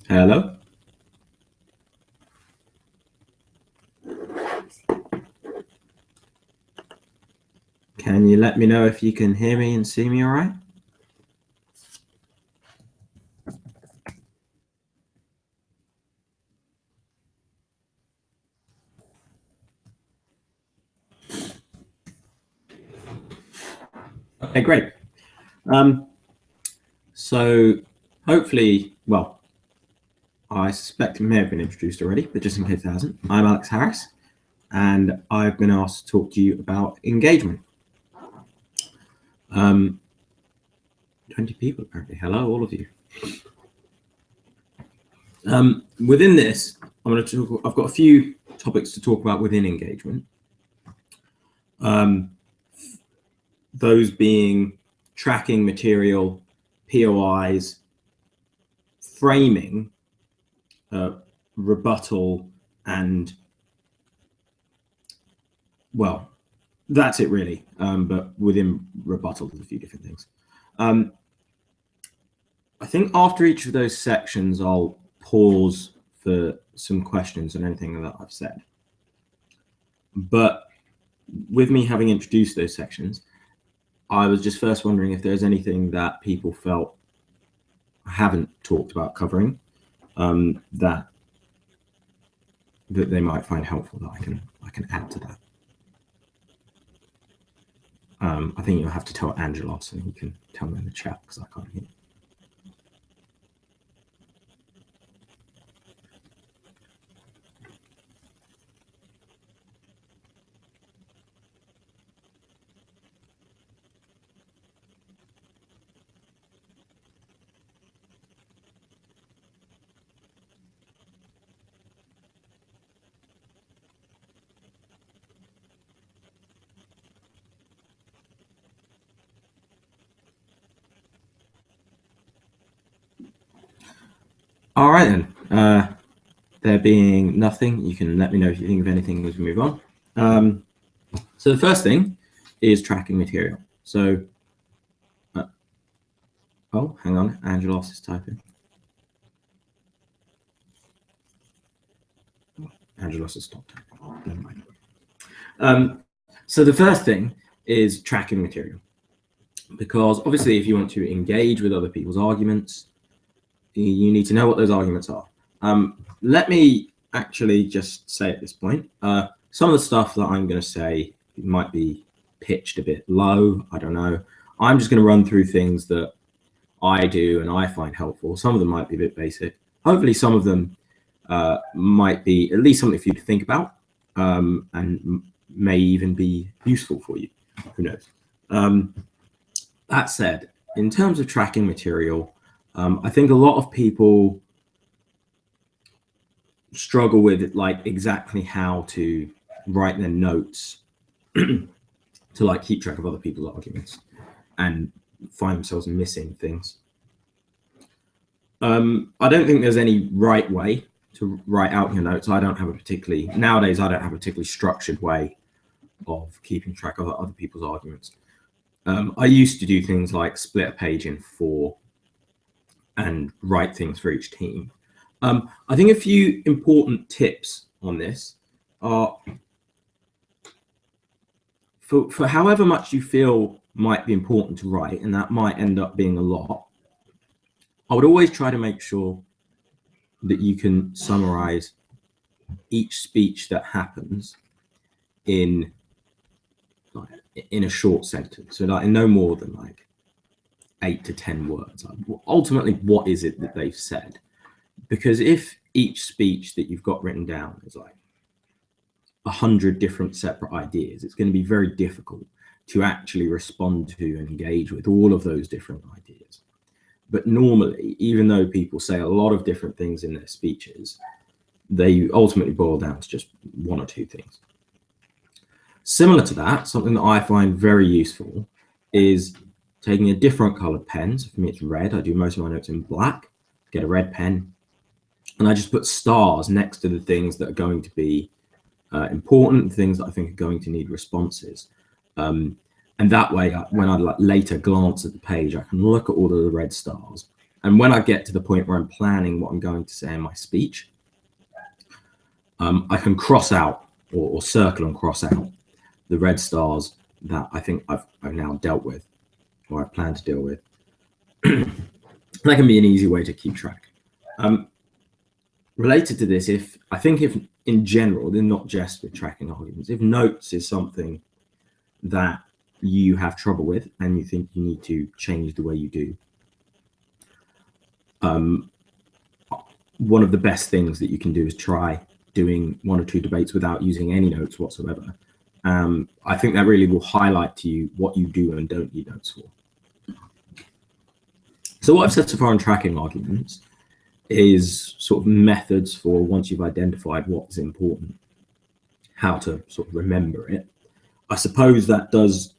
Hello. Can you let me know if you can hear me and see me all right? Okay, great. So hopefully, well, I suspect it may have been introduced already, but just in case it hasn't, I'm Alex Harris, and I've been asked to talk to you about engagement. 20 people apparently. Hello, all of you. Within this, I've got a few topics to talk about within engagement. Those being tracking material, POIs, framing, rebuttal, and, well, that's it really. But within rebuttal, there's a few different things. I think after each of those sections, I'll pause for some questions on anything that I've said. But with me having introduced those sections, I was just first wondering if there's anything that people felt I haven't talked about covering that they might find helpful that I can add to that. I think you'll have to tell Angelos and he can tell me in the chat because I can't hear. All right then. There being nothing, you can let me know if you think of anything as we move on. So the first thing is tracking material. So, oh, hang on, Angelos is typing. Angelos has stopped typing. Never mind. So the first thing is tracking material, because obviously if you want to engage with other people's arguments, you need to know what those arguments are. Let me actually just say at this point, some of the stuff that I'm going to say might be pitched a bit low. I don't know. I'm just going to run through things that I do and I find helpful. Some of them might be a bit basic. Hopefully some of them might be at least something for you to think about and may even be useful for you. Who knows? That said, in terms of tracking material, I think a lot of people struggle with like exactly how to write their notes to like keep track of other people's arguments and find themselves missing things. I don't think there's any right way to write out your notes. Nowadays I don't have a particularly structured way of keeping track of other people's arguments. I used to do things like split a page in 4 and write things for each team. I think a few important tips on this are for however much you feel might be important to write, and that might end up being a lot, I would always try to make sure that you can summarize each speech that happens in a short sentence. So like in no more than like 8 to 10 words. Ultimately, what is it that they've said? Because if each speech that you've got written down is like 100 different separate ideas, it's going to be very difficult to actually respond to and engage with all of those different ideas. But normally, even though people say a lot of different things in their speeches, they ultimately boil down to just 1 or 2 things. Similar to that, something that I find very useful is taking a different colored pen. So for me, it's red. I do most of my notes in black, get a red pen, and I just put stars next to the things that are going to be important, things that I think are going to need responses. And that way, when I later glance at the page, I can look at all of the red stars And when I get to the point where I'm planning what I'm going to say in my speech, I can cross out or circle and cross out the red stars that I think I've now dealt with, or I plan to deal with. That can be an easy way to keep track. Related to this, if in general, they're not just with tracking arguments, if notes is something that you have trouble with and you think you need to change the way you do, one of the best things that you can do is try doing 1 or 2 debates without using any notes whatsoever. I think that really will highlight to you what you do and don't need notes for. So what I've said so far on tracking arguments is sort of methods for, once you've identified what's important, how to sort of remember it. I suppose that does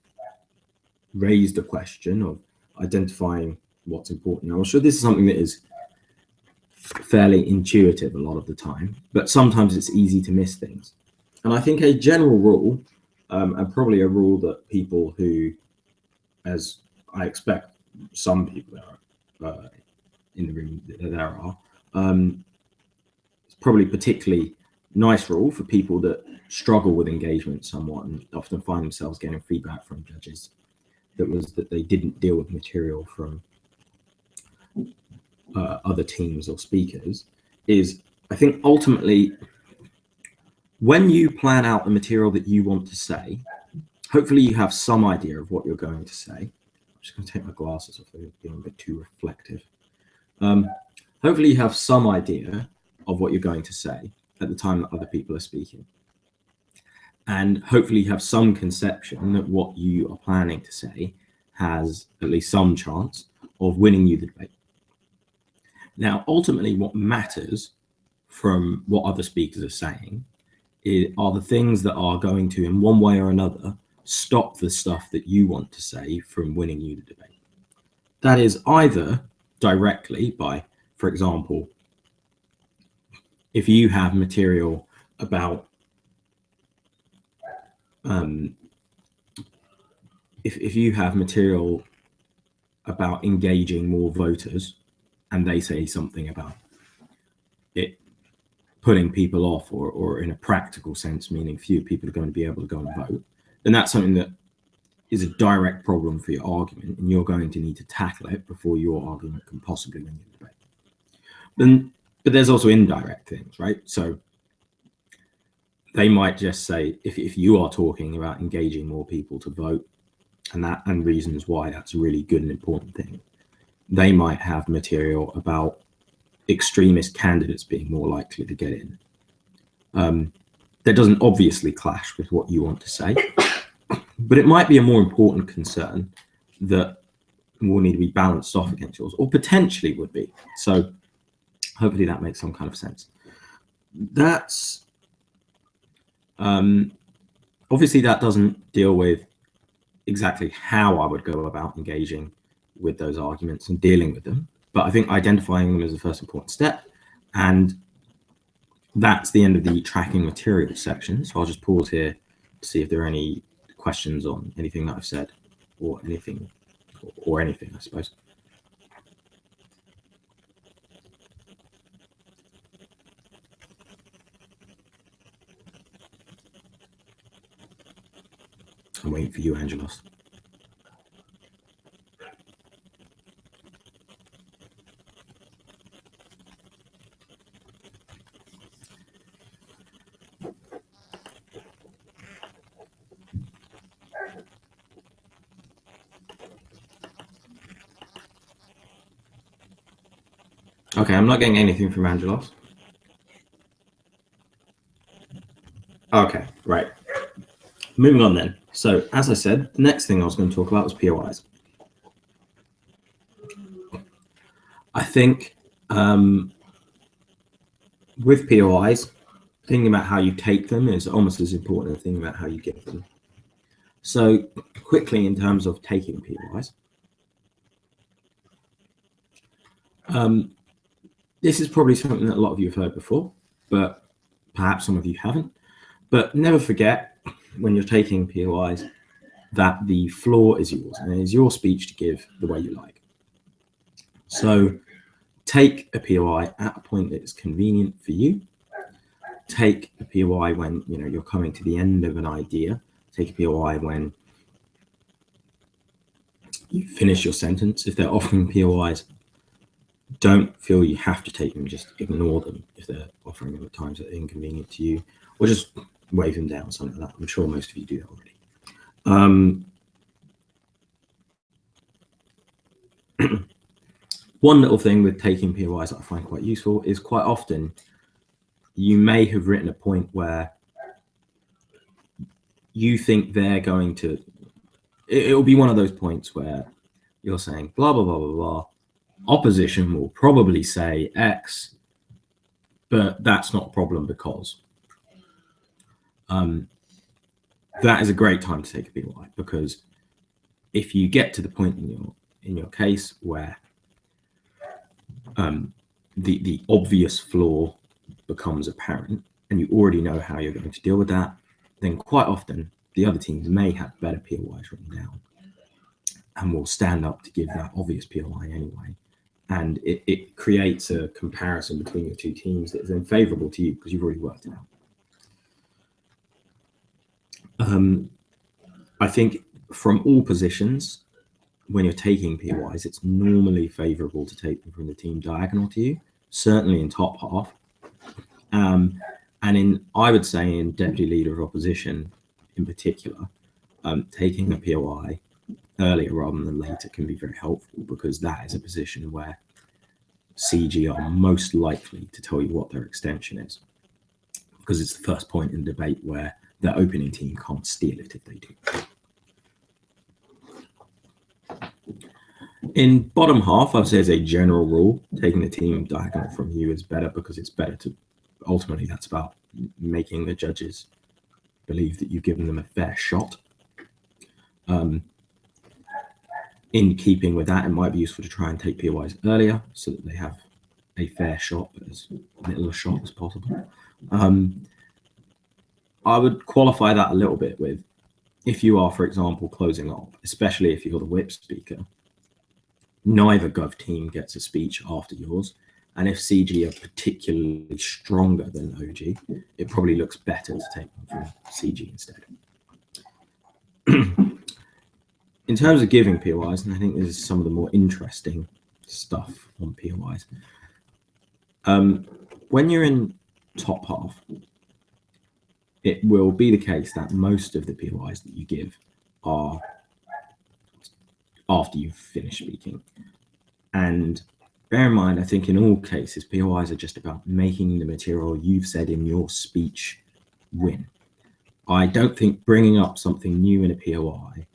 raise the question of identifying what's important. Now, I'm sure this is something that is fairly intuitive a lot of the time, but sometimes it's easy to miss things. And I think a general rule, and probably a rule that people who, as I expect some people in the room there are, it's probably particularly nice rule for people that struggle with engagement somewhat and often find themselves getting feedback from judges that they didn't deal with material from other teams or speakers, is I think ultimately when you plan out the material that you want to say, hopefully you have some idea of what you're going to say. I'm just going to take my glasses off, they're being a bit too reflective. Hopefully you have some idea of what you're going to say at the time that other people are speaking. And hopefully you have some conception that what you are planning to say has at least some chance of winning you the debate. Now, ultimately what matters from what other speakers are saying are the things that are going to, in one way or another, stop the stuff that you want to say from winning you the debate. That is either directly by, for example, if you have material about if you have material about engaging more voters and they say something about it putting people off, or in a practical sense, meaning few people are going to be able to go and vote, then that's something that is a direct problem for your argument, and you're going to need to tackle it before your argument can possibly win the debate. But there's also indirect things, right? So they might just say, if you are talking about engaging more people to vote and reasons why that's a really good and important thing, they might have material about extremist candidates being more likely to get in. That doesn't obviously clash with what you want to say, but it might be a more important concern that will need to be balanced off against yours, or potentially would be. So hopefully that makes some kind of sense. That's obviously that doesn't deal with exactly how I would go about engaging with those arguments and dealing with them, but I think identifying them is the first important step, and that's the end of the tracking materials section. So I'll just pause here to see if there are any questions on anything that I've said, or anything, I suppose. I'm waiting for you, Angelos. Okay, I'm not getting anything from Angelos. Okay, right. Moving on then. So as I said, the next thing I was going to talk about was POIs. I think with POIs, thinking about how you take them is almost as important as thinking about how you give them. So quickly, in terms of taking POIs, this is probably something that a lot of you have heard before, but perhaps some of you haven't. But never forget, when you're taking POIs, that the floor is yours, and it is your speech to give the way you like. So take a POI at a point that is convenient for you. Take a POI when you're coming to the end of an idea. Take a POI when you finish your sentence. If they're offering POIs, don't feel you have to take them. Just ignore them if they're offering them at times that are inconvenient to you, or just wave them down, something like that. I'm sure most of you do that already. One little thing with taking POIs that I find quite useful is quite often you may have written a point where you think they're going to, it'll be one of those points where you're saying blah, blah, blah, blah, blah. Opposition will probably say X, but that's not a problem because. That is a great time to take a POI, because if you get to the point in your case where the obvious flaw becomes apparent and you already know how you're going to deal with that, then quite often the other teams may have better POIs written down and will stand up to give that obvious POI anyway. And it creates a comparison between your two teams that is then favorable to you because you've already worked it out. I think from all positions, when you're taking POIs, it's normally favorable to take them from the team diagonal to you, certainly in top half. And I would say in deputy leader of opposition in particular, taking a POI earlier rather than later can be very helpful, because that is a position where CG are most likely to tell you what their extension is, because it's the first point in debate where the opening team can't steal it if they do. In bottom half, I would say as a general rule, taking the team diagonal from you is better, because it's better to, ultimately that's about making the judges believe that you've given them a fair shot. In keeping with that, it might be useful to try and take POIs earlier so that they have a fair shot, but as little a shot as possible. I would qualify that a little bit with, if you are, for example, closing up, especially if you're the whip speaker, neither Gov team gets a speech after yours. And if CG are particularly stronger than OG, it probably looks better to take them from CG instead. In terms of giving POIs, and I think this is some of the more interesting stuff on POIs, when you're in top half, it will be the case that most of the POIs that you give are after you've finished speaking. And bear in mind, I think in all cases, POIs are just about making the material you've said in your speech win. I don't think bringing up something new in a POI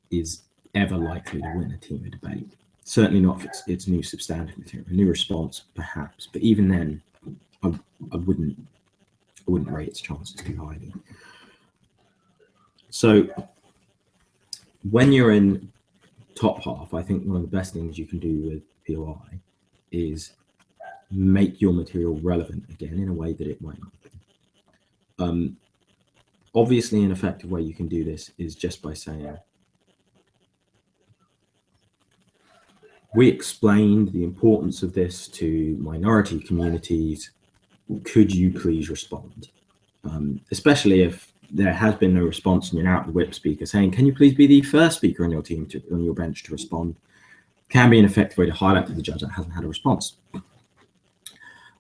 is ever likely to win a team of debate. Certainly not if it's new substantive material. A new response, perhaps, but even then, I wouldn't rate its chances too highly. So when you're in top half, I think one of the best things you can do with POI is make your material relevant again in a way that it might not be. Obviously, an effective way you can do this is just by saying, we explained the importance of this to minority communities. Could you please respond? Especially if there has been no response and you're now the whip speaker saying, can you please be the first speaker on your team on your bench to respond? Can be an effective way to highlight to the judge that hasn't had a response.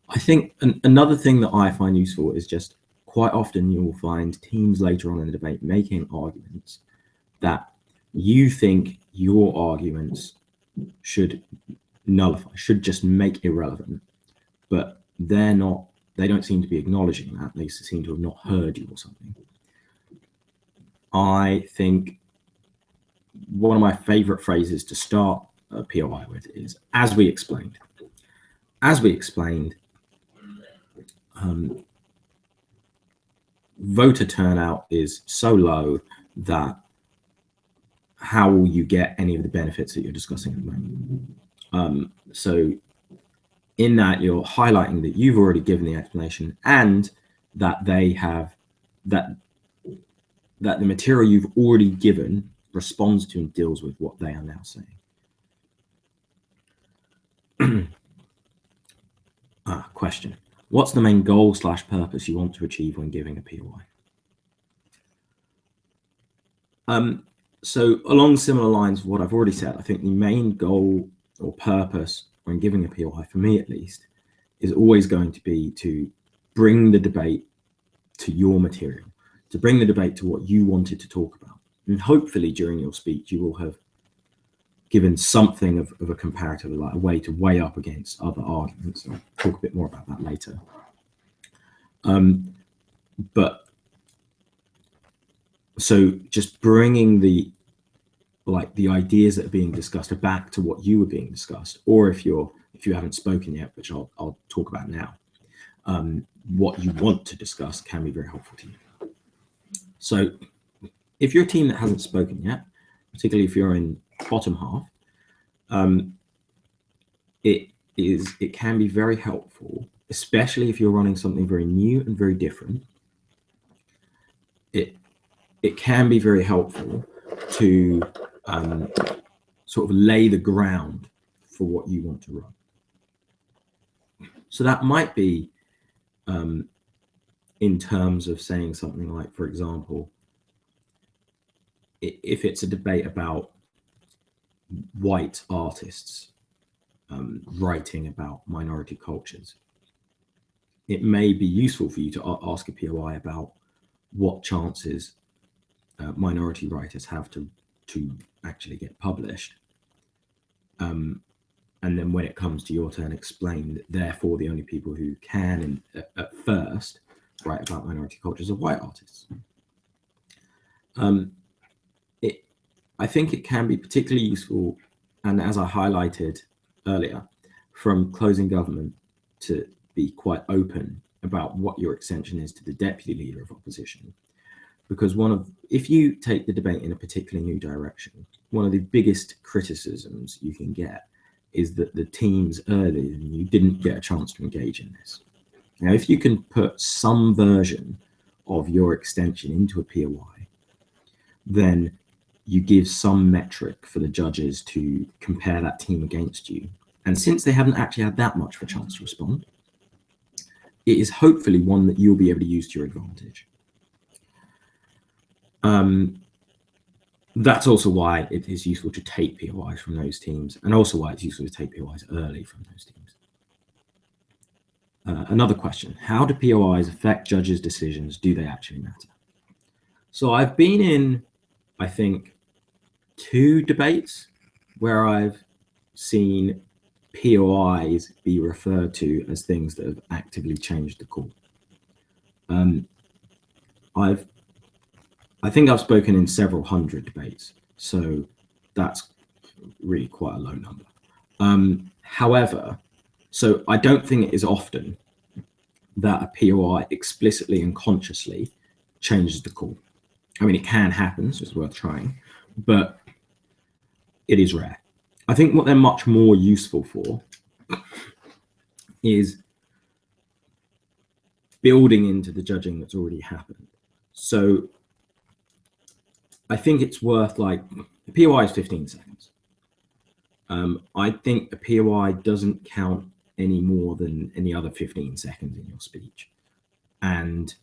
I think another thing that I find useful is just quite often you will find teams later on in the debate making arguments that you think your arguments should nullify, should just make irrelevant, but they don't seem to be acknowledging that. They seem to have not heard you or something. I think one of my favorite phrases to start a POI with is, as we explained. As we explained, voter turnout is so low that how will you get any of the benefits that you're discussing at the moment? So in that, you're highlighting that you've already given the explanation and that they have that the material you've already given responds to and deals with what they are now saying. Question. What's the main goal / purpose you want to achieve when giving a POI? So along similar lines of what I've already said, I think the main goal or purpose when giving a POI, for me at least, is always going to be to bring the debate to your material, to bring the debate to what you wanted to talk about. And hopefully during your speech, you will have given something of a comparative, like a way to weigh up against other arguments. I'll talk a bit more about that later. But so just bringing the ideas that are being discussed back to what you were being discussed, or if you haven't spoken yet, which I'll talk about now, what you want to discuss can be very helpful to you. So if you're a team that hasn't spoken yet, particularly if you're in bottom half, it can be very helpful, especially if you're running something very new and very different. It can be very helpful to sort of lay the ground for what you want to run. So that might be in terms of saying something like, for example, if it's a debate about white artists writing about minority cultures, it may be useful for you to ask a POI about what chances minority writers have to actually get published. And then when it comes to your turn, explain that therefore the only people who can at first write about minority cultures are white artists. I think it can be particularly useful, and as I highlighted earlier, from closing government to be quite open about what your extension is to the deputy leader of opposition. Because if you take the debate in a particularly new direction, one of the biggest criticisms you can get is that the teams earlier than you didn't get a chance to engage in this. Now, if you can put some version of your extension into a POI, then you give some metric for the judges to compare that team against you. And since they haven't actually had that much of a chance to respond, it is hopefully one that you'll be able to use to your advantage. That's also why it is useful to take POIs from those teams, and also why it's useful to take POIs early from those teams. Another question: how do POIs affect judges' decisions? Do they actually matter? So I've been in, I think, 2 debates where I've seen POIs be referred to as things that have actively changed the call. I think I've spoken in several hundred debates, so that's really quite a low number. However, so I don't think it is often that a POI explicitly and consciously changes the call. I mean, it can happen, so it's worth trying, but it is rare. I think what they're much more useful for is building into the judging that's already happened. So I think it's worth, like, a POI is 15 seconds. I think a POI doesn't count any more than any other 15 seconds in your speech. And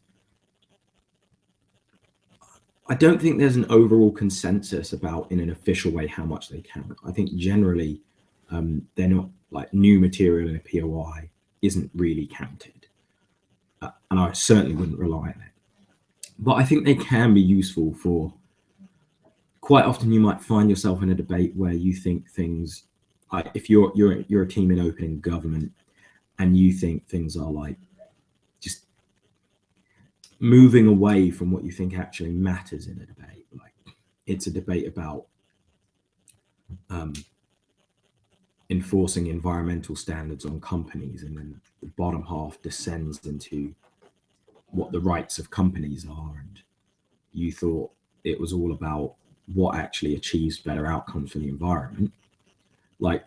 I don't think there's an overall consensus about, in an official way, how much they count. I think generally they're not, like, new material in a POI isn't really counted. And I certainly wouldn't rely on it. But I think they can be useful for, quite often you might find yourself in a debate where you think things, like, if you're a team in opening government and you think things are, like, just moving away from what you think actually matters in a debate. Like, it's a debate about enforcing environmental standards on companies, and then the bottom half descends into what the rights of companies are, and you thought it was all about what actually achieves better outcomes for the environment. Like,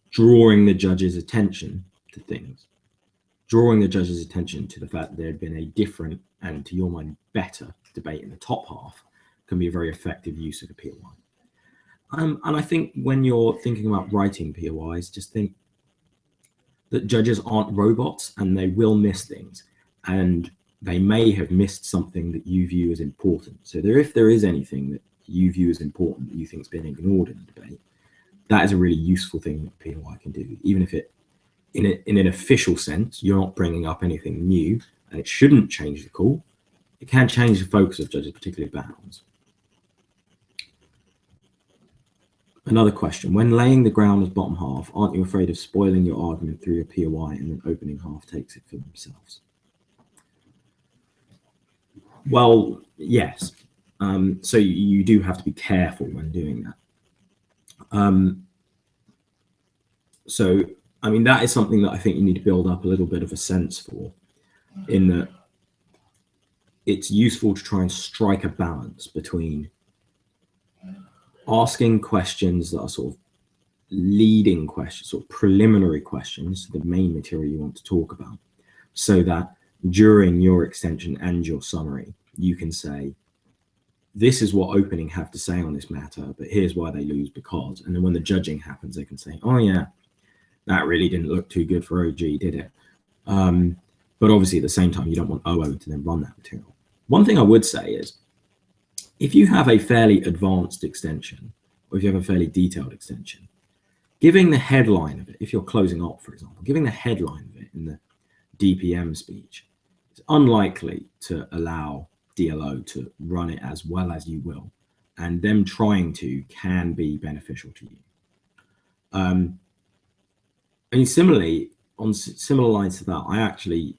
drawing the judge's attention to things, drawing the judge's attention to the fact that there had been a different, and to your mind, better debate in the top half can be a very effective use of a POI. And I think when you're thinking about writing POIs, just think that judges aren't robots and they will miss things, and they may have missed something that you view as important. So if there is anything that you view as important that you think has been ignored in the debate, that is a really useful thing that POI can do, even if it, in an official sense, you're not bringing up anything new, and it shouldn't change the call. It can change the focus of judges, particularly bad ones. Another question: when laying the ground as bottom half, aren't you afraid of spoiling your argument through your POI and then opening half takes it for themselves? Well, yes. So you do have to be careful when doing that. So, I mean, that is something that I think you need to build up a little bit of a sense for, in that it's useful to try and strike a balance between asking questions that are sort of leading questions, sort of preliminary questions to the main material you want to talk about, so that during your extension and your summary, you can say, this is what opening have to say on this matter, but here's why they lose because. And then when the judging happens, they can say, oh yeah, that really didn't look too good for OG, did it? But obviously at the same time, you don't want OO to then run that material. One thing I would say is, if you have a fairly advanced extension, or if you have a fairly detailed extension, giving the headline of it, if you're closing up, for example, giving the headline of it in the DPM speech is unlikely to allow DLO to run it as well as you will, and them trying to can be beneficial to you. And similarly, on similar lines to that, I actually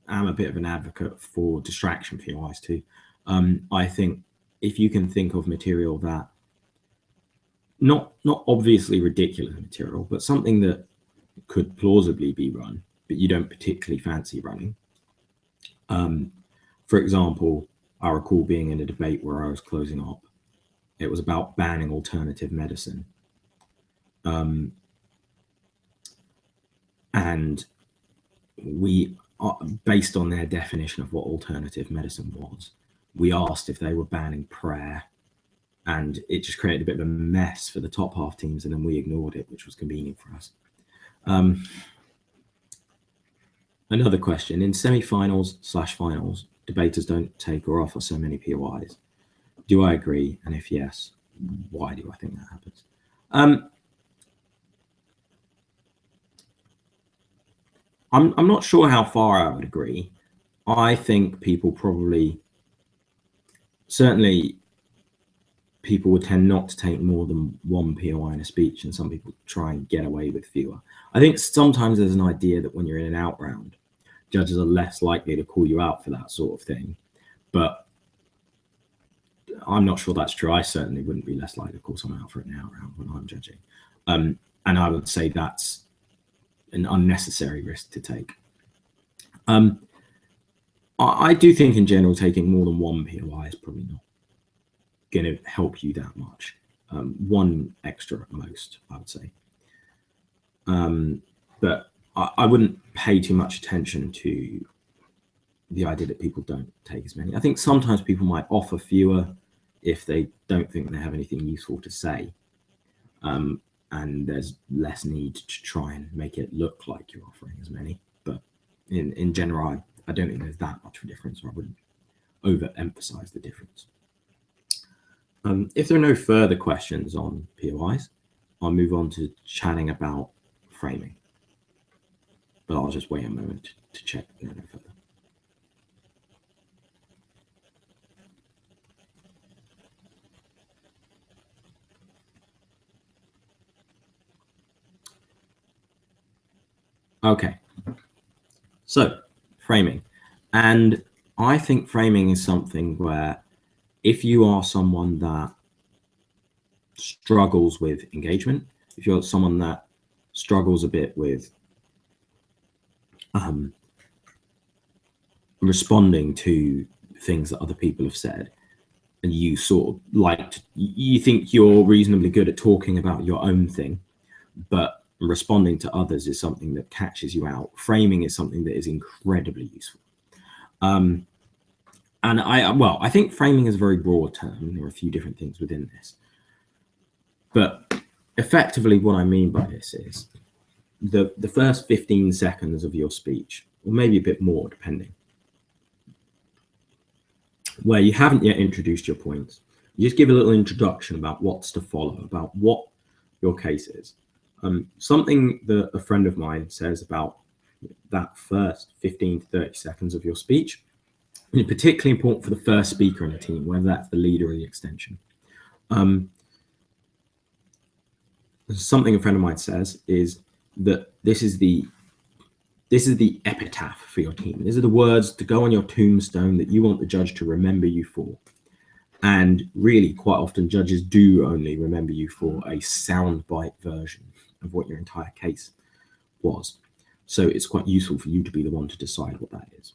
am a bit of an advocate for distraction POIs too. I think if you can think of material that not obviously ridiculous material, but something that could plausibly be run, but you don't particularly fancy running. For example, I recall being in a debate where I was closing up. It was about banning alternative medicine. And we, based on their definition of what alternative medicine was, we asked if they were banning prayer, and it just created a bit of a mess for the top half teams, and then we ignored it, which was convenient for us. Another question: in semi-finals/finals, debaters don't take or offer so many POIs. Do I agree? And if yes, why do I think that happens? I'm not sure how far I would agree. I think people probably, certainly people would tend not to take more than one POI in a speech, and some people try and get away with fewer. I think sometimes there's an idea that when you're in an out round, judges are less likely to call you out for that sort of thing. But I'm not sure that's true. I certainly wouldn't be less likely to call someone out for an out round when I'm judging. And I would say that's an unnecessary risk to take. I do think in general, taking more than one POI is probably not going to help you that much. One extra at most, I would say. But I wouldn't pay too much attention to the idea that people don't take as many. I think sometimes people might offer fewer if they don't think they have anything useful to say. And there's less need to try and make it look like you're offering as many. But in general, I don't think there's that much of a difference, or I wouldn't overemphasize the difference. If there are no further questions on POIs, I'll move on to chatting about framing. But I'll just wait a moment to check if there are no further. Okay, so framing. And I think framing is something where if you are someone that struggles with engagement, if you're someone that struggles a bit with responding to things that other people have said, and you sort of you think you're reasonably good at talking about your own thing, but responding to others is something that catches you out. Framing is something that is incredibly useful. And I think framing is a very broad term. There are a few different things within this. But effectively what I mean by this is the first 15 seconds of your speech, or maybe a bit more depending, where you haven't yet introduced your points, you just give a little introduction about what's to follow, about what your case is. Something that a friend of mine says about that first 15 to 30 seconds of your speech is particularly important for the first speaker in a team, whether that's the leader or the extension. Something a friend of mine says is that this is the epitaph for your team. These are the words to go on your tombstone that you want the judge to remember you for. And really, quite often, judges do only remember you for a soundbite version of what your entire case was. So it's quite useful for you to be the one to decide what that is.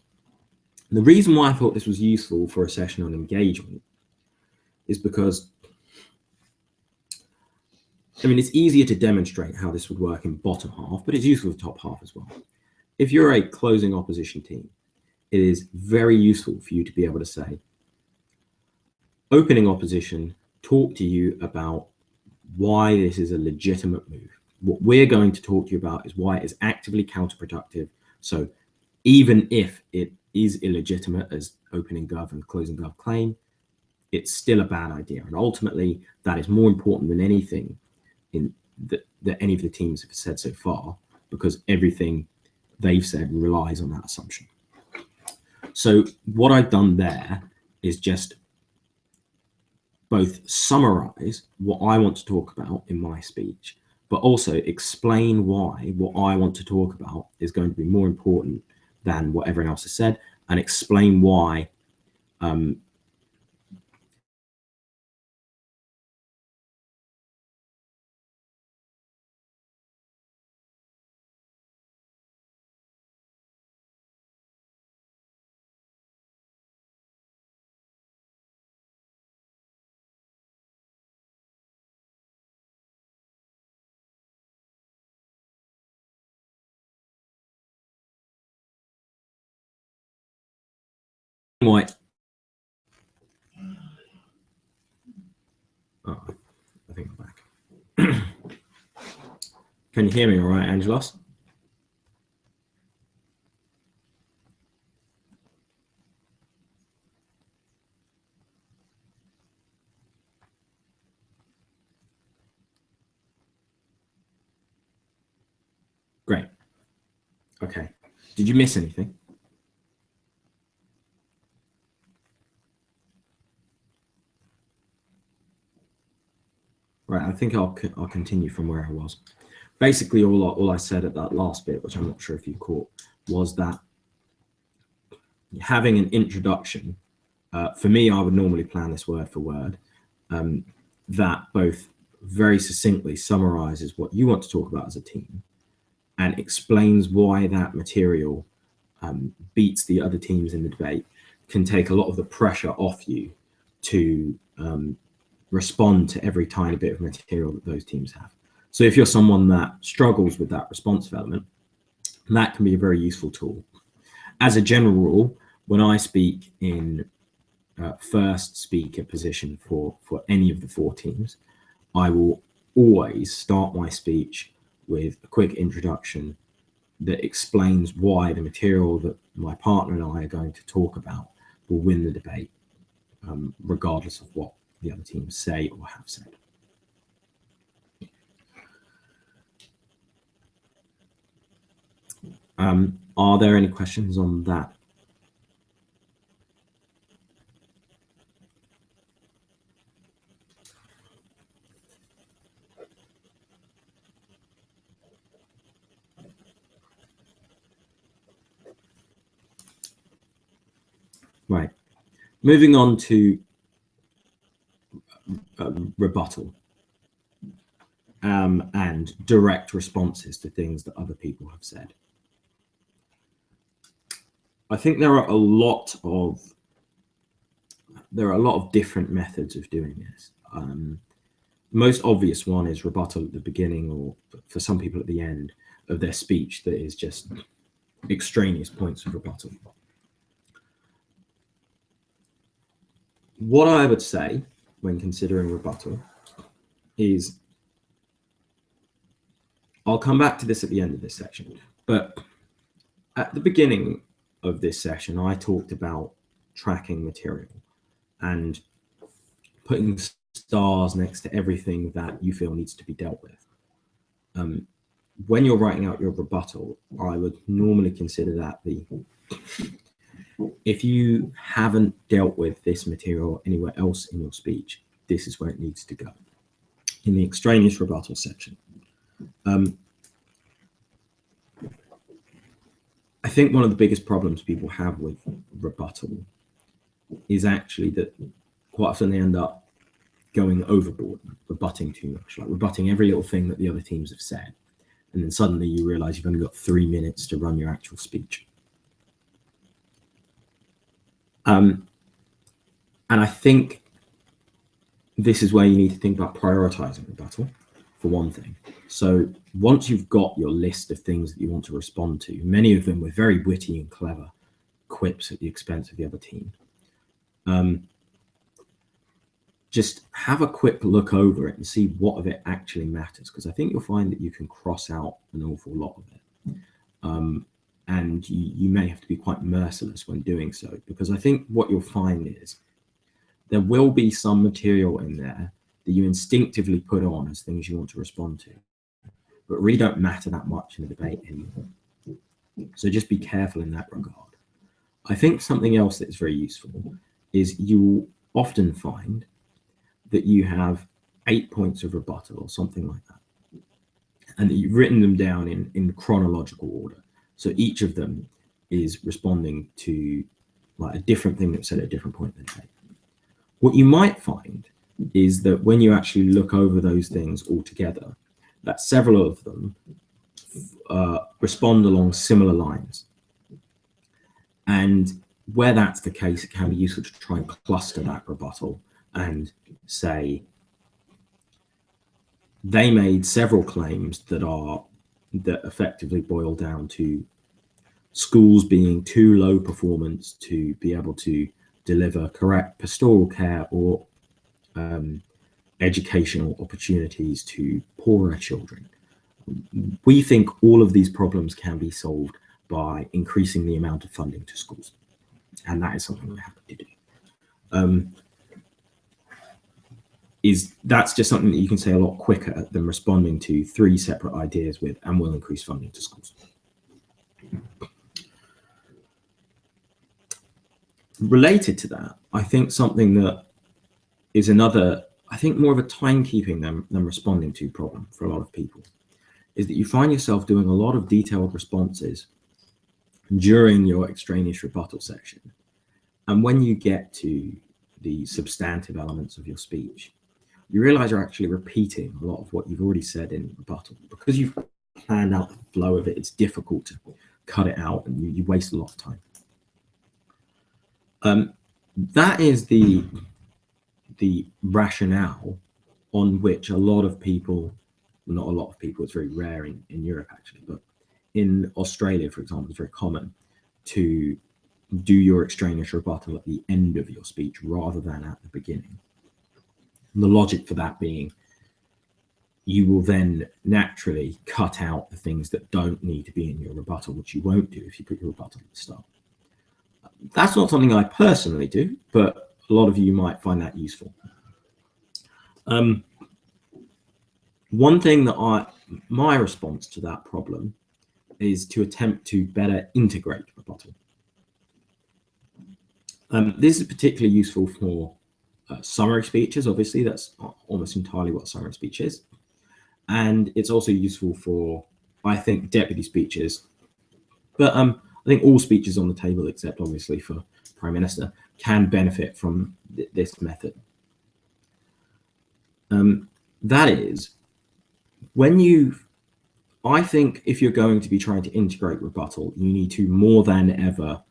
And the reason why I thought this was useful for a session on engagement is because, I mean, it's easier to demonstrate how this would work in bottom half, but it's useful for top half as well. If you're a closing opposition team, it is very useful for you to be able to say, opening opposition, talk to you about why this is a legitimate move. What we're going to talk to you about is why it is actively counterproductive. So even if it is illegitimate as opening gov and closing gov claim, it's still a bad idea. And ultimately, that is more important than anything in that any of the teams have said so far, because everything they've said relies on that assumption. So what I've done there is just both summarize what I want to talk about in my speech, but also explain why what I want to talk about is going to be more important than what everyone else has said, and explain why why. Oh, I think I'm back. Can you hear me all right, Angelos? Great. Okay. Did you miss anything? Right, I think I'll continue from where I was. Basically, all I said at that last bit, which I'm not sure if you caught, was that having an introduction, for me, I would normally plan this word for word, that both very succinctly summarizes what you want to talk about as a team and explains why that material beats the other teams in the debate, can take a lot of the pressure off you to respond to every tiny bit of material that those teams have. So if you're someone that struggles with that responsive element, that can be a very useful tool. As a general rule, when I speak in first speaker position for any of the four teams, I will always start my speech with a quick introduction that explains why the material that my partner and I are going to talk about will win the debate, regardless of what the other teams say or have said. Are there any questions on that? Right. Moving on to rebuttal and direct responses to things that other people have said. I think there are a lot of different methods of doing this. Most obvious one is rebuttal at the beginning, or for some people at the end of their speech, that is just extraneous points of rebuttal. What I would say when considering rebuttal is I'll come back to this at the end of this section, but at the beginning of this session, I talked about tracking material and putting stars next to everything that you feel needs to be dealt with. When you're writing out your rebuttal, I would normally consider that if you haven't dealt with this material anywhere else in your speech, this is where it needs to go, in the extraneous rebuttal section. I think one of the biggest problems people have with rebuttal is actually that quite often they end up going overboard, rebutting too much, like rebutting every little thing that the other teams have said. And then suddenly you realize you've only got 3 minutes to run your actual speech. And I think this is where you need to think about prioritizing rebuttal, for one thing. So once you've got your list of things that you want to respond to, many of them with very witty and clever quips at the expense of the other team, just have a quick look over it and see what of it actually matters, because I think you'll find that you can cross out an awful lot of it. And you may have to be quite merciless when doing so, because I think what you'll find is there will be some material in there that you instinctively put on as things you want to respond to, but really don't matter that much in a debate anymore. So just be careful in that regard. I think something else that is very useful is you will often find that you have 8 points of rebuttal or something like that, and that you've written them down in chronological order. So each of them is responding to like a different thing that's said at a different point in the debate. What you might find is that when you actually look over those things all together, that several of them respond along similar lines. And where that's the case, it can be useful to try and cluster that rebuttal and say, they made several claims that effectively boil down to schools being too low performance to be able to deliver correct pastoral care or educational opportunities to poorer children. We think all of these problems can be solved by increasing the amount of funding to schools, and that is something we're happy to do. That's just something that you can say a lot quicker than responding to 3 separate ideas with "and will increase funding to schools." Related to that, I think something that is another, I think more of a timekeeping than responding to problem for a lot of people, is that you find yourself doing a lot of detailed responses during your extraneous rebuttal section. And when you get to the substantive elements of your speech, you realize you're actually repeating a lot of what you've already said in rebuttal. Because you've planned out the flow of it, it's difficult to cut it out, and you waste a lot of time. That is the rationale on which a lot of people, not a lot of people, it's very rare in Europe actually, but in Australia, for example, it's very common to do your extraneous rebuttal at the end of your speech rather than at the beginning. And the logic for that being, you will then naturally cut out the things that don't need to be in your rebuttal, which you won't do if you put your rebuttal at the start. That's not something I personally do, but a lot of you might find that useful. One thing that my response to that problem is to attempt to better integrate rebuttal. This is particularly useful for summary speeches. Obviously, that's almost entirely what summary speech is. And it's also useful for, I think, deputy speeches. But I think all speeches on the table, except obviously for Prime Minister, can benefit from this method. That is, I think if you're going to be trying to integrate rebuttal, you need to more than ever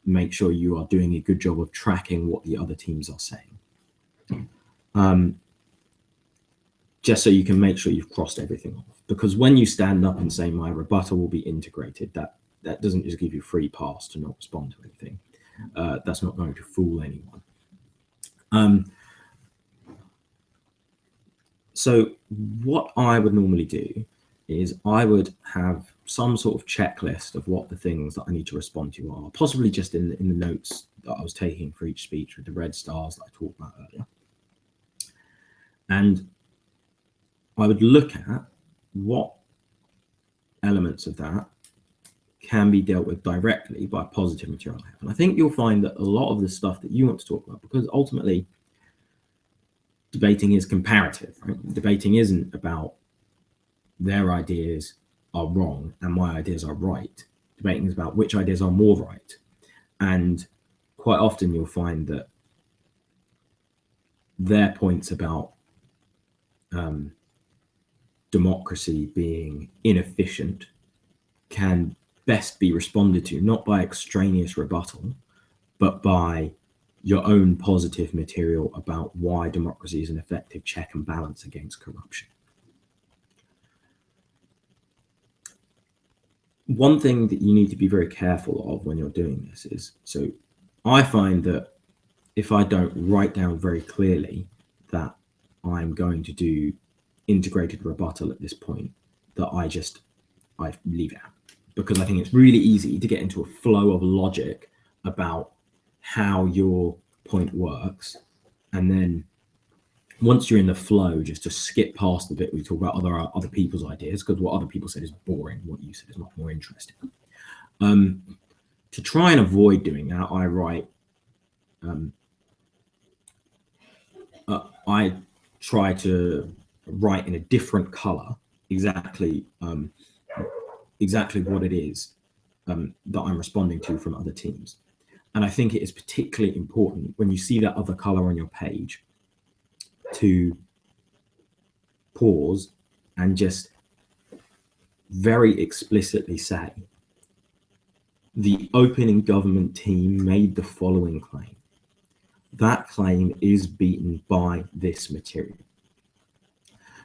make sure you are doing a good job of tracking what the other teams are saying. Just so you can make sure you've crossed everything off. Because when you stand up and say my rebuttal will be integrated, that doesn't just give you free pass to not respond to anything. That's not going to fool anyone. So what I would normally do is I would have some sort of checklist of what the things that I need to respond to are, possibly just in the notes that I was taking for each speech with the red stars that I talked about earlier. And I would look at what elements of that can be dealt with directly by positive material I have. And I think you'll find that a lot of the stuff that you want to talk about, because ultimately debating is comparative, right? Debating isn't about their ideas are wrong and my ideas are right. Debating is about which ideas are more right. And quite often you'll find that their points about democracy being inefficient can best be responded to not by extraneous rebuttal, but by your own positive material about why democracy is an effective check and balance against corruption. One thing that you need to be very careful of when you're doing this is, so I find that if I don't write down very clearly that I'm going to do integrated rebuttal at this point, that I leave it out, because I think it's really easy to get into a flow of logic about how your point works, and then once you're in the flow, just to skip past the bit we talk about other people's ideas, because what other people said is boring, what you said is much more interesting. To try and avoid doing that, I write. I try to write in a different color exactly what it is that I'm responding to from other teams. And I think it is particularly important when you see that other color on your page to pause and just very explicitly say, the opening government team made the following claim. That claim is beaten by this material,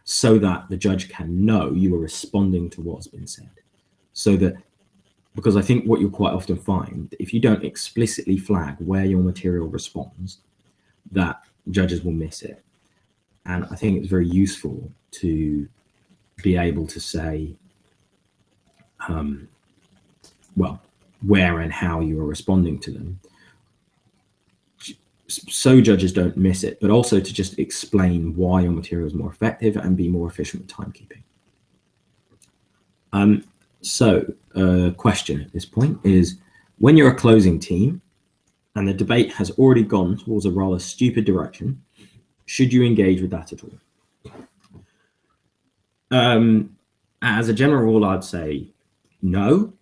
so that the judge can know you are responding to what's been said. So that, because I think what you'll quite often find, if you don't explicitly flag where your material responds, that judges will miss it. And I think it's very useful to be able to say, well, where and how you are responding to them, so judges don't miss it, but also to just explain why your material is more effective and be more efficient with timekeeping. So a question at this point is, when you're a closing team and the debate has already gone towards a rather stupid direction, should you engage with that at all? As a general rule, I'd say no,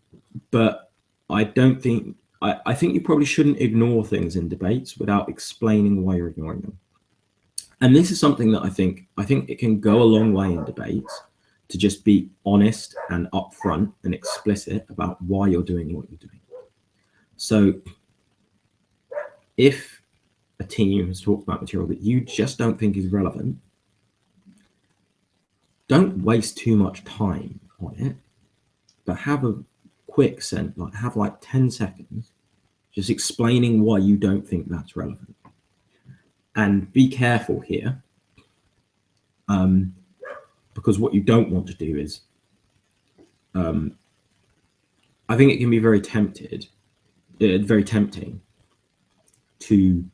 but I don't think, I think you probably shouldn't ignore things in debates without explaining why you're ignoring them. And this is something that I think it can go a long way in debates, to just be honest and upfront and explicit about why you're doing what you're doing. So if a team has talked about material that you just don't think is relevant, don't waste too much time on it, but have a quick have like 10 seconds just explaining why you don't think that's relevant. And be careful here, because what you don't want to do is, I think it can be very tempting to,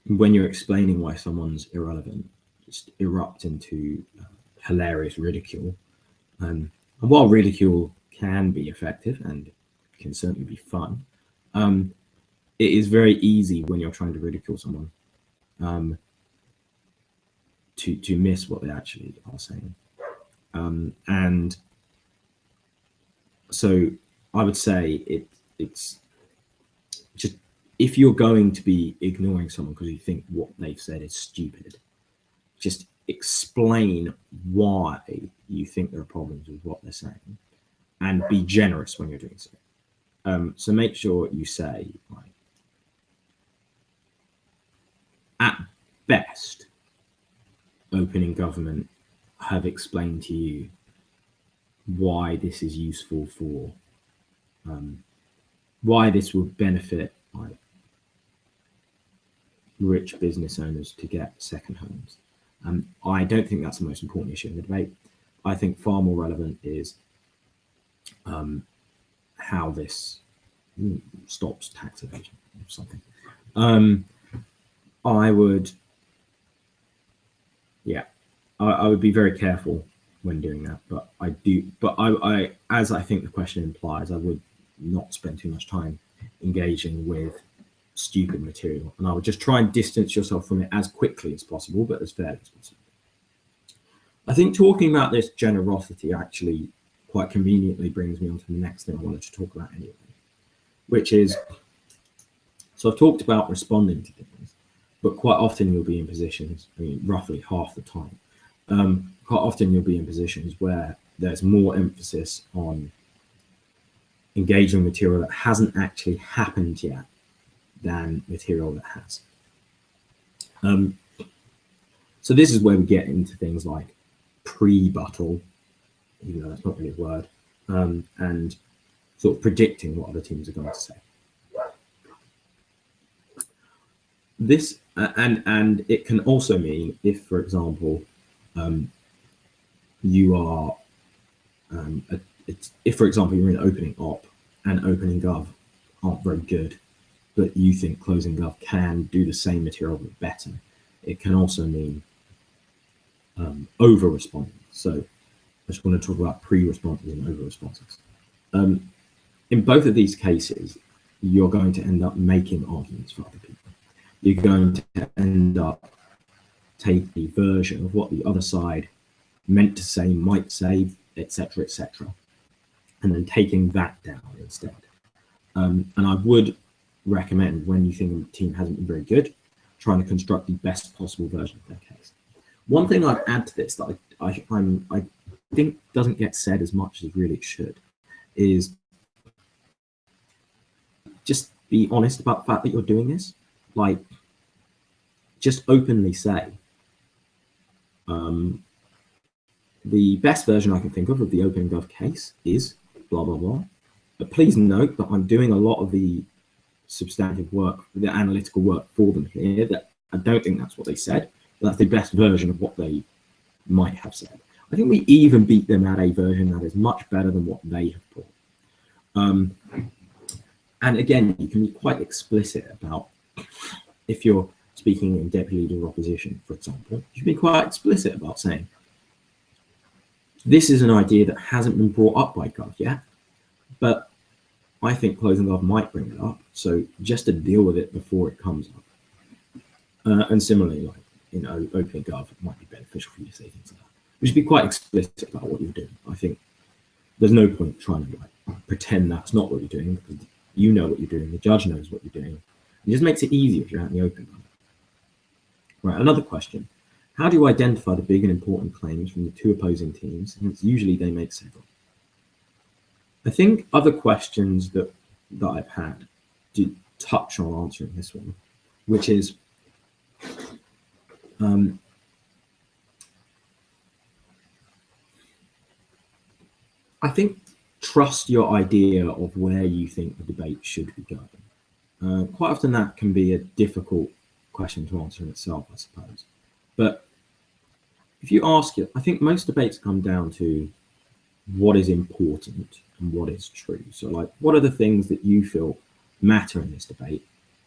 when you're explaining why someone's irrelevant, just erupt into hilarious ridicule. And while ridicule can be effective and can certainly be fun, it is very easy when you're trying to ridicule someone to miss what they actually are saying. And so I would say it's just, if you're going to be ignoring someone because you think what they've said is stupid, just explain why you think there are problems with what they're saying, and be generous when you're doing so. So make sure you say, like, at best, opening government have explained to you why this is useful for, why this will benefit like rich business owners to get second homes. I don't think that's the most important issue in the debate. I think far more relevant is how this stops tax evasion or something. I would be very careful when doing that, but I as I think the question implies, I would not spend too much time engaging with stupid material, and I would just try and distance yourself from it as quickly as possible, but as fairly as possible. I think talking about this generosity actually quite conveniently brings me on to the next thing I wanted to talk about anyway, which is, so I've talked about responding to things, but quite often you'll be in positions, I mean, roughly half the time, quite often you'll be in positions where there's more emphasis on engaging material that hasn't actually happened yet than material that has. So this is where we get into things like pre-buttle, even though that's not really a word, and sort of predicting what other teams are going to say. This and it can also mean if, for example, you are if, for example, you're in opening op and opening gov aren't very good, but you think closing gov can do the same material but better, it can also mean over responding. So I just want to talk about pre-responses and over responses. In both of these cases, you're going to end up making arguments for other people. You're going to end up taking a version of what the other side meant to say, might say, etc., etc., and then taking that down instead. And I would recommend, when you think a team hasn't been very good, trying to construct the best possible version of their case. One thing I'd add to this that I think doesn't get said as much as really it should is just be honest about the fact that you're doing this. Like, just openly say, the best version I can think of the open gov case is blah, blah, blah. But please note that I'm doing a lot of the substantive work, the analytical work for them here, that I don't think that's what they said, but that's the best version of what they might have said. I think we even beat them at a version that is much better than what they have put. And again, you can be quite explicit about, if you're speaking in deputy leader opposition, for example, you should be quite explicit about saying, this is an idea that hasn't been brought up by Gov yet, but I think closing Gov might bring it up. So just to deal with it before it comes up. And similarly, like, you know, opening Gov might be beneficial for you to say things like that. You should be quite explicit about what you're doing. I think there's no point trying to like pretend that's not what you're doing, because you know what you're doing, the judge knows what you're doing. It just makes it easier if you're out in the open. Right, another question. How do you identify the big and important claims from the two opposing teams, since usually they make several? I think other questions that I've had do touch on answering this one, which is, I think trust your idea of where you think the debate should be going. Quite often that can be a difficult question to answer in itself, I suppose. But if you ask it, I think most debates come down to what is important and what is true. So like, what are the things that you feel matter in this debate,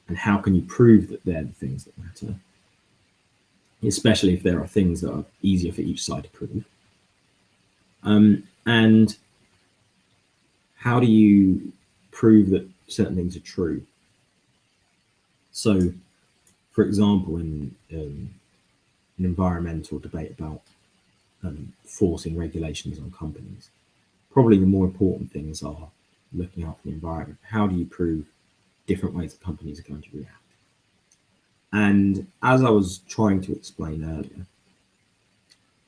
and how can you prove that they're the things that matter? Especially if there are things that are easier for each side to prove. And how do you prove that certain things are true? So, for example, in an environmental debate about forcing regulations on companies, probably the more important things are looking out for the environment. How do you prove different ways that companies are going to react? And as I was trying to explain earlier,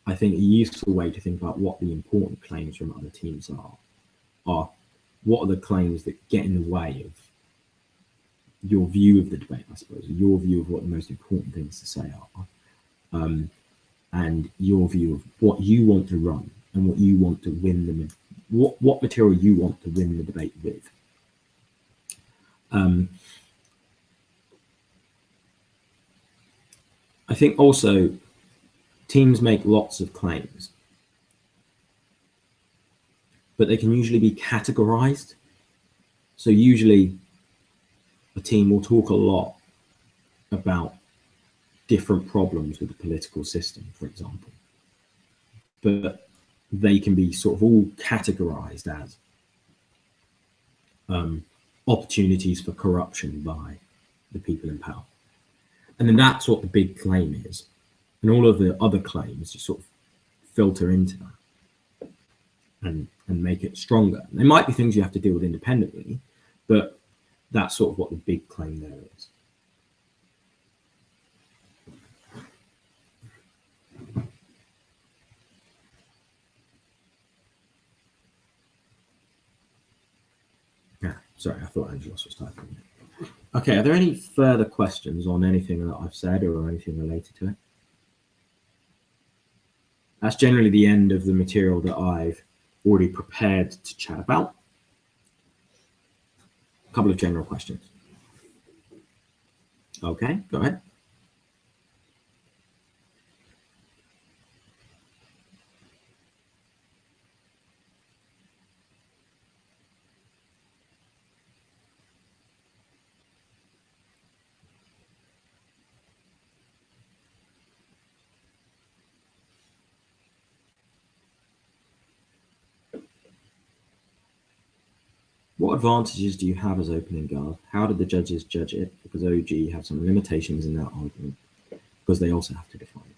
I think a useful way to think about what the important claims from other teams are what are the claims that get in the way of your view of the debate, I suppose, your view of what the most important things to say are, and your view of what you want to run and what you want to win them, what material you want to win the debate with. I think also teams make lots of claims, but they can usually be categorized. So usually a team will talk a lot about different problems with the political system, for example, but they can be sort of all categorized as opportunities for corruption by the people in power. And then that's what the big claim is. And all of the other claims just sort of filter into that and make it stronger. And there might be things you have to deal with independently, but that's sort of what the big claim there is. Yeah, sorry, I thought Angelos was typing. Okay, are there any further questions on anything that I've said or anything related to it? That's generally the end of the material that I've already prepared to chat about. A couple of general questions. Okay, go ahead. What advantages do you have as opening guard? How did the judges judge it? Because OG have some limitations in that argument, because they also have to define it.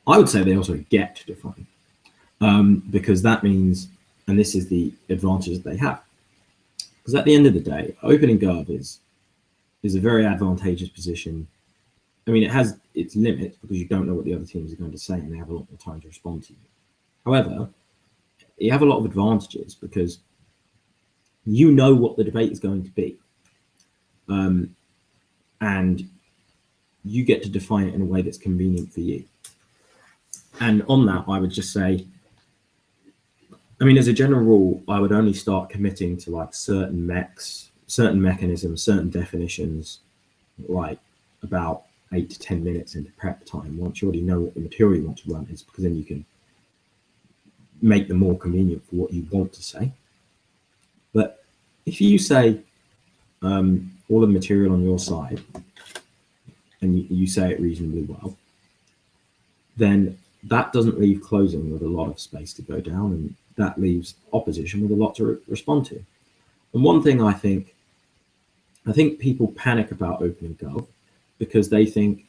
I would say they also get to define it, because that means, and this is the advantages they have, because at the end of the day, opening guard is a very advantageous position. I mean, it has its limits because you don't know what the other teams are going to say and they have a lot more time to respond to you. However, you have a lot of advantages because you know what the debate is going to be, and you get to define it in a way that's convenient for you. And on that, I would just say, I mean, as a general rule, I would only start committing to like certain mechanisms, certain definitions, like about 8 to 10 minutes into prep time, once you already know what the material you want to run is, because then you can make them more convenient for what you want to say. But if you say all the material on your side and you say it reasonably well, then that doesn't leave closing with a lot of space to go down, and that leaves opposition with a lot to respond to. And one thing I think people panic about opening gov because they think,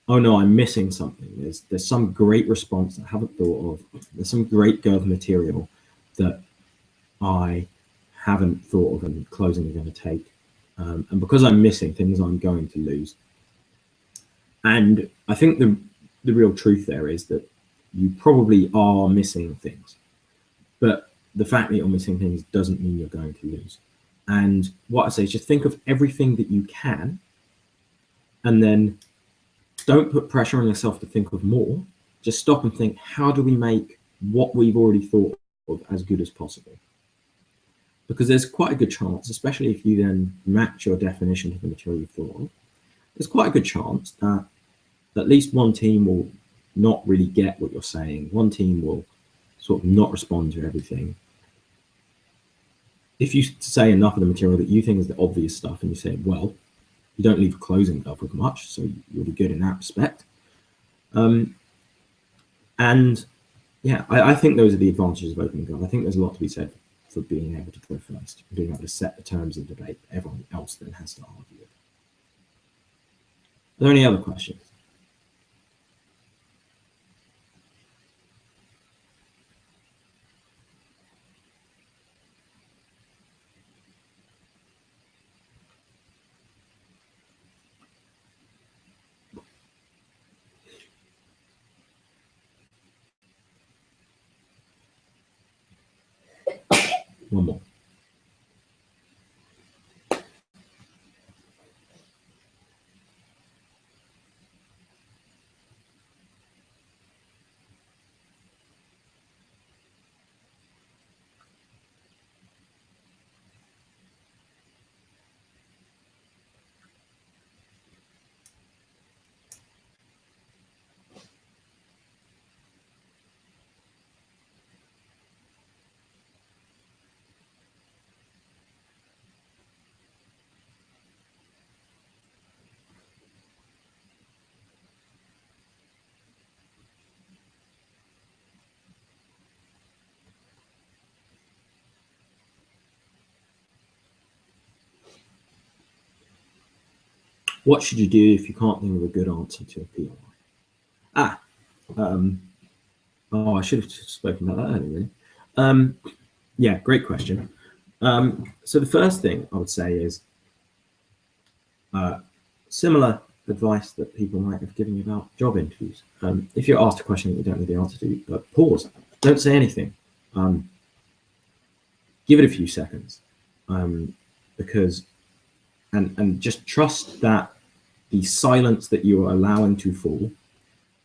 oh no, I'm missing something. There's some great response that I haven't thought of. There's some great gov material that I haven't thought of and closing are going to take. And because I'm missing things, I'm going to lose. And I think the real truth there is that you probably are missing things. But the fact that you're missing things doesn't mean you're going to lose. And what I say is just think of everything that you can, and then don't put pressure on yourself to think of more. Just stop and think, how do we make what we've already thought of as good as possible? Because there's quite a good chance, especially if you then match your definition to the material you thought of, there's quite a good chance that at least one team will not really get what you're saying. One team will sort of not respond to everything. If you say enough of the material that you think is the obvious stuff and you say it well, you don't leave a closing gov with much, so you'll be good in that respect. And yeah, I think those are the advantages of opening gov. I think there's a lot to be said for being able to go first, being able to set the terms of the debate that everyone else then has to argue with. Are there any other questions? One more. What should you do if you can't think of a good answer to a POI? Oh, I should have spoken about that earlier. Yeah, great question. So the first thing I would say is similar advice that people might have given you about job interviews. If you're asked a question that you don't know the answer to, pause. Don't say anything. Give it a few seconds, because and just trust that the silence that you are allowing to fall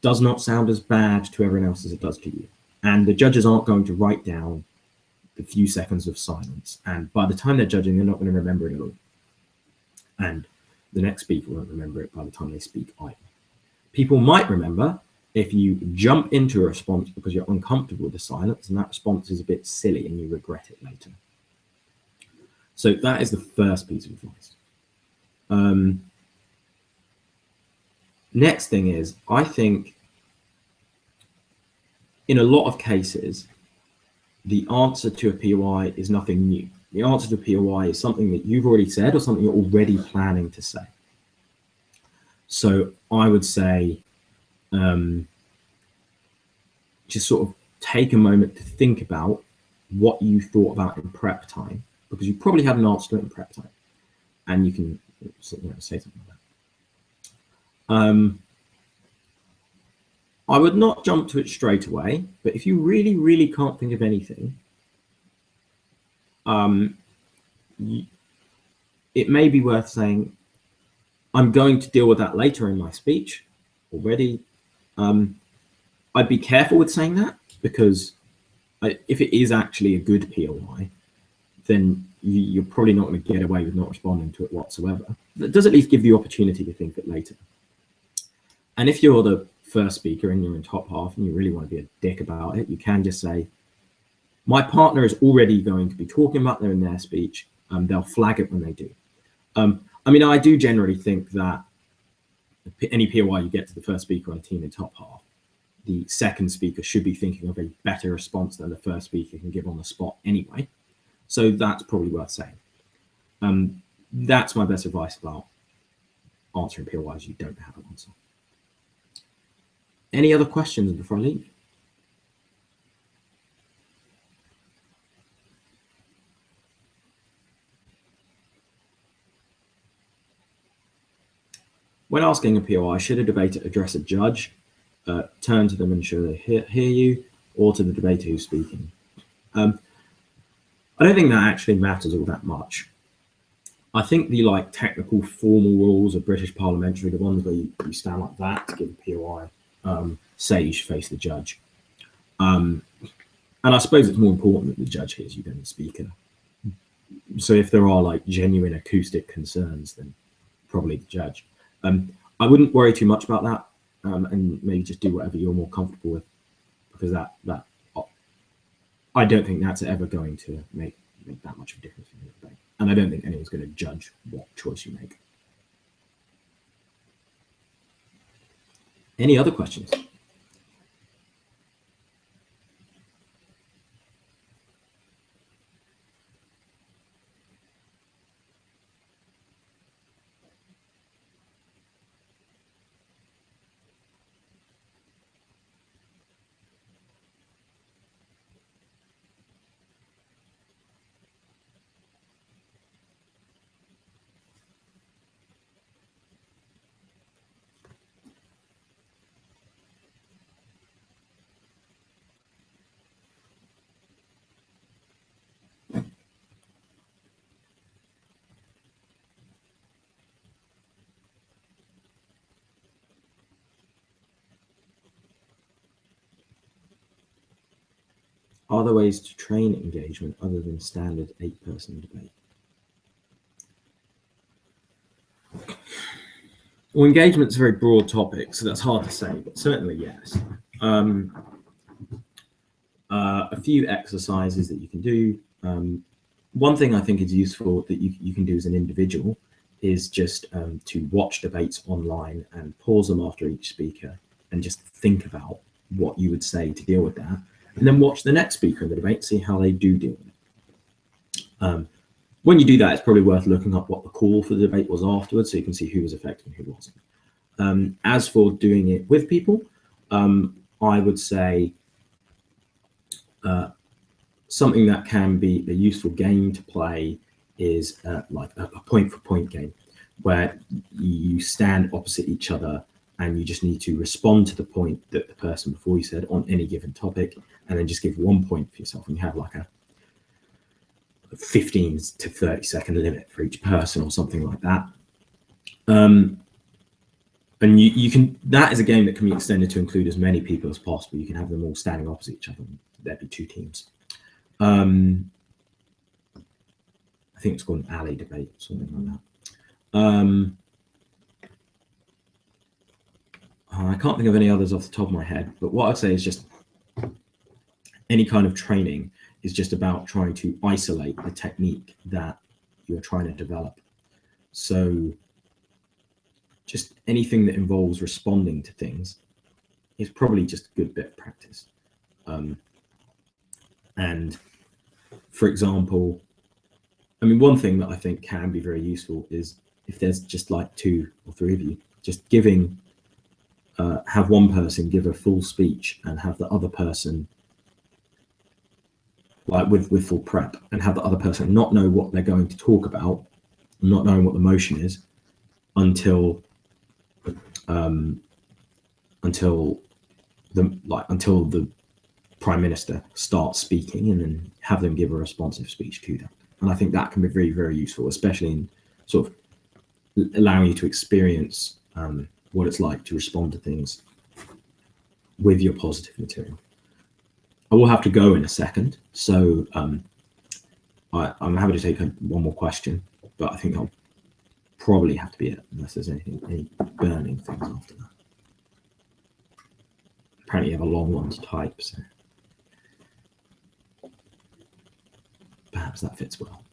does not sound as bad to everyone else as it does to you. And the judges aren't going to write down the few seconds of silence. And by the time they're judging, they're not going to remember it at all. And the next speaker won't remember it by the time they speak either. People might remember if you jump into a response because you're uncomfortable with the silence, and that response is a bit silly and you regret it later. So that is the first piece of advice. Next thing is, I think in a lot of cases, the answer to a POI is nothing new. The answer to a POI is something that you've already said or something you're already planning to say. So I would say, just sort of take a moment to think about what you thought about in prep time, because you probably had an answer to it in prep time, and you can say something like that. I would not jump to it straight away, but if you really, really can't think of anything, it may be worth saying, I'm going to deal with that later in my speech already. I'd be careful with saying that, because if it is actually a good POI, then you're probably not going to get away with not responding to it whatsoever. That does at least give the opportunity to think of it later. And if you're the first speaker and you're in top half and you really want to be a dick about it, you can just say, my partner is already going to be talking about them in their speech. They'll flag it when they do. I mean, I do generally think that any POI you get to the first speaker on a team in top half, the second speaker should be thinking of a better response than the first speaker can give on the spot anyway. So that's probably worth saying. That's my best advice about answering POIs you don't have an answer. Any other questions before I leave? When asking a POI, should a debater address a judge, turn to them and ensure they hear you, or to the debater who's speaking? I don't think that actually matters all that much. I think the technical formal rules of British parliamentary, the ones where you stand like that to give a POI, say you should face the judge. And I suppose it's more important that the judge hears you than the speaker. So if there are genuine acoustic concerns, then probably the judge. I wouldn't worry too much about that, and maybe just do whatever you're more comfortable with, because that I don't think that's ever going to make that much of a difference in the debate, and I don't think anyone's going to judge what choice you make. Any other questions? Are there ways to train engagement other than standard 8-person debate? Well, engagement's a very broad topic, so that's hard to say, but certainly yes. A few exercises that you can do. One thing I think is useful that you can do as an individual is just to watch debates online and pause them after each speaker and just think about what you would say to deal with that. And then watch the next speaker in the debate, see how they do deal with it. when you do that, it's probably worth looking up what the call for the debate was afterwards, so you can see who was effective and who wasn't. As for doing it with people, I would say something that can be a useful game to play is like a point-for-point game, where you stand opposite each other and you just need to respond to the point that the person before you said on any given topic, and then just give 1 point for yourself, and you have like a 15 to 30 second limit for each person or something like that. And you can, that is a game that can be extended to include as many people as possible. You can have them all standing opposite each other. There'd be 2 teams. I think it's called an alley debate, something like that. I can't think of any others off the top of my head, but what I'd say is just any kind of training is just about trying to isolate the technique that you're trying to develop. So just anything that involves responding to things is probably just a good bit of practice. And for example, I mean, one thing that I think can be very useful is if there's just like 2 or 3 of you, just giving, have one person give a full speech and have the other person, like with full prep, and have the other person not know what they're going to talk about, not knowing what the motion is until the Prime Minister starts speaking, and then have them give a responsive speech to that. And I think that can be very, very useful, especially in sort of allowing you to experience what it's like to respond to things with your positive material. I will have to go in a second, so I'm happy to take one more question, but I think I'll probably have to be it unless there's any burning things after that. Apparently you have a long one to type, so perhaps that fits well.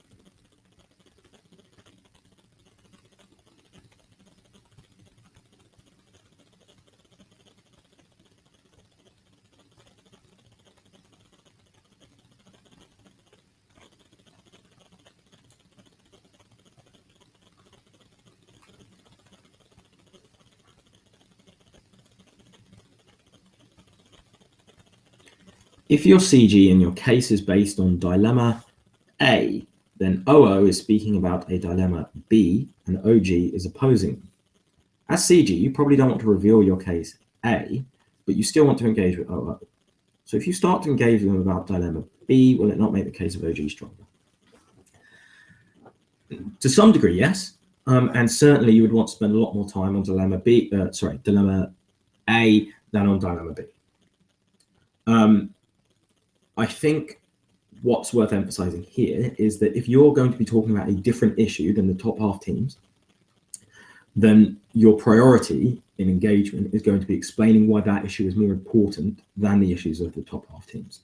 If your CG and your case is based on dilemma A, then OO is speaking about a dilemma B and OG is opposing. As CG, you probably don't want to reveal your case A, but you still want to engage with OO. So if you start to engage with them about dilemma B, will it not make the case of OG stronger? To some degree, yes. And certainly you would want to spend a lot more time on dilemma A than on dilemma B. I think what's worth emphasizing here is that if you're going to be talking about a different issue than the top half teams, then your priority in engagement is going to be explaining why that issue is more important than the issues of the top half teams.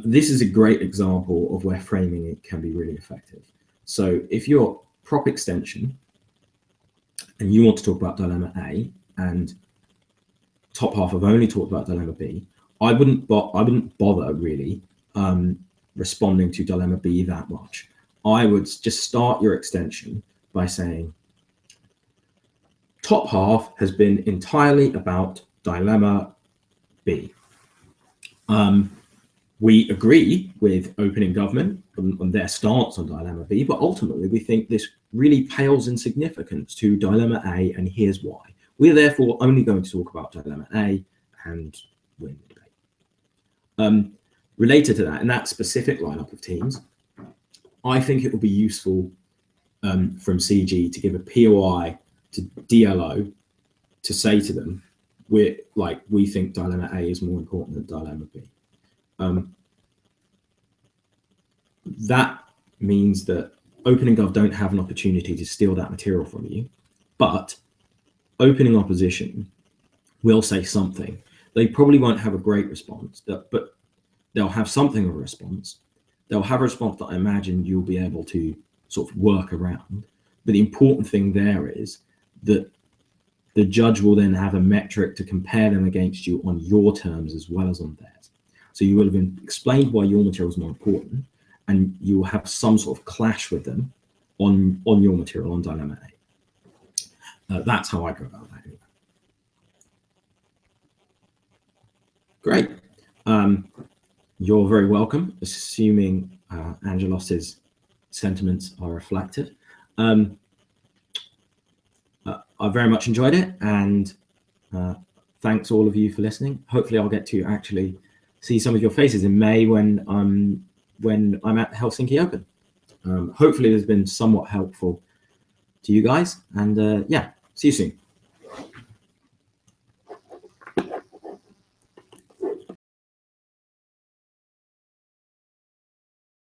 This is a great example of where framing it can be really effective. So if you're prop extension and you want to talk about dilemma A and top half have only talked about dilemma B, I wouldn't bother really responding to dilemma B that much. I would just start your extension by saying, top half has been entirely about dilemma B. We agree with opening government on their stance on dilemma B, but ultimately we think this really pales in significance to dilemma A, and here's why. We are therefore only going to talk about dilemma A and win the debate. Related to that, in that specific lineup of teams, I think it will be useful from CG to give a POI to DLO to say to them, we think dilemma A is more important than dilemma B. That means that opening gov don't have an opportunity to steal that material from you, but opening opposition will say something. They probably won't have a great response, but they'll have something of a response. They'll have a response that I imagine you'll be able to sort of work around. But the important thing there is that the judge will then have a metric to compare them against you on your terms as well as on theirs. So you will have explained why your material is more important, and you will have some sort of clash with them on your material, on Dilemma A. That's how I go about that. Great. You're very welcome, assuming Angelos's sentiments are reflected. I very much enjoyed it, and thanks all of you for listening. Hopefully I'll get to actually see some of your faces in May when I'm at Helsinki Open. Hopefully there's been somewhat helpful to you guys, and yeah, see you soon.